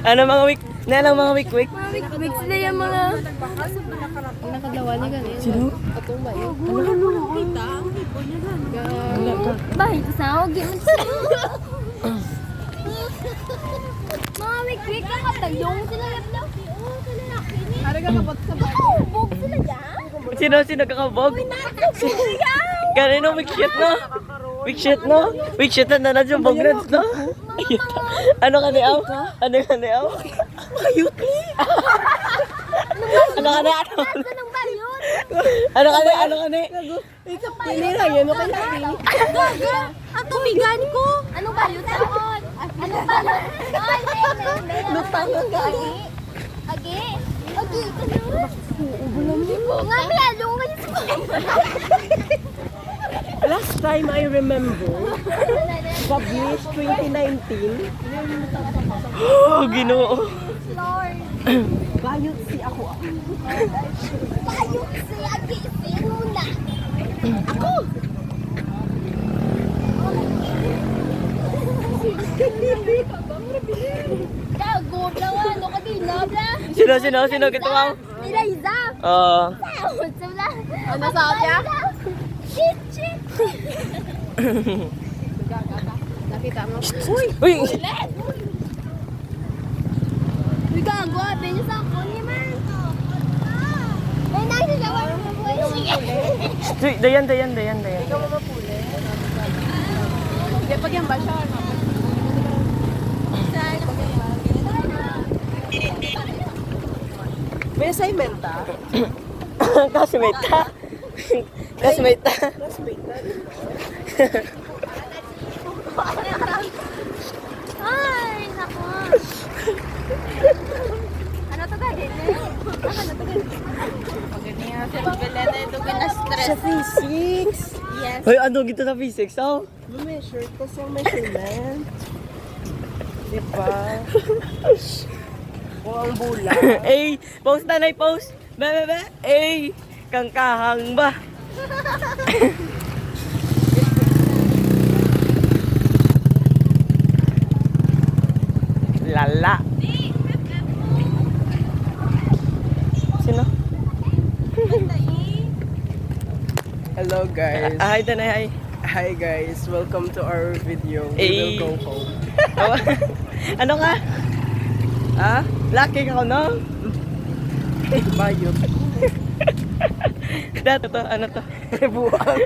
Ano mga week? Na lang mga week. Mix na yung mga... Nakagawa niya ganun. Sino? Atong ba yun? Kita. Bahay ko sa ako. Giman sa'yo. Mga wik-wik ka katayong sila lang daw. Haraga kapot sa bahay. Bog sila dyan. Sino kakabog? Kanino week shit no? Week shit no? Week shit na nanadyo bogreds no? Ano ka niyaw? Ano ka niyaw? Ayut ni! Ano ka niyaw? Anong bayot? Ano ka niyaw? Ano ka niyaw? Pinira yun. Ano kayo? Gaga! Ang tumigan ko! Anong bayot taon? Anong bayot? Ay, lutang ang gagi. Agi? Agi, kanyo? Nga, may along kayo sa Last time I remember, published 2019, Oh, Ginoo. Lord. bayot si ako. Bayot si Agi, si Luna. Ako! Gago, blawa, ano ka din, bla? Sino kituwaw? Eliza! Wala. Ano sa kanya? Shit! Nakita mo? Uy! Uy! Uy, gago! Abay niyo sa ako ni man! May nagsagawa mo po Uy, dayan. Ikaw mo mapuli? Hindi, pag yan ba siya? May assignment ta? Classmate ta. Ay, naku! Ano to gagawin? Ano to gagawin? Sa physics. Yes. Hoy, ano gito sa physics, oh? Measure ko sa measurement. Diba? O ang bula. Ay, post na post. Be. Ay, kangkahang ba? Lala. Sino? Hello guys. Hi, Danay, hi. Hi guys. Welcome to our video. We Ay. will go home. Ano ka? Ah? Lucky ka no? Bayot. Dato to, ano to? Buwan.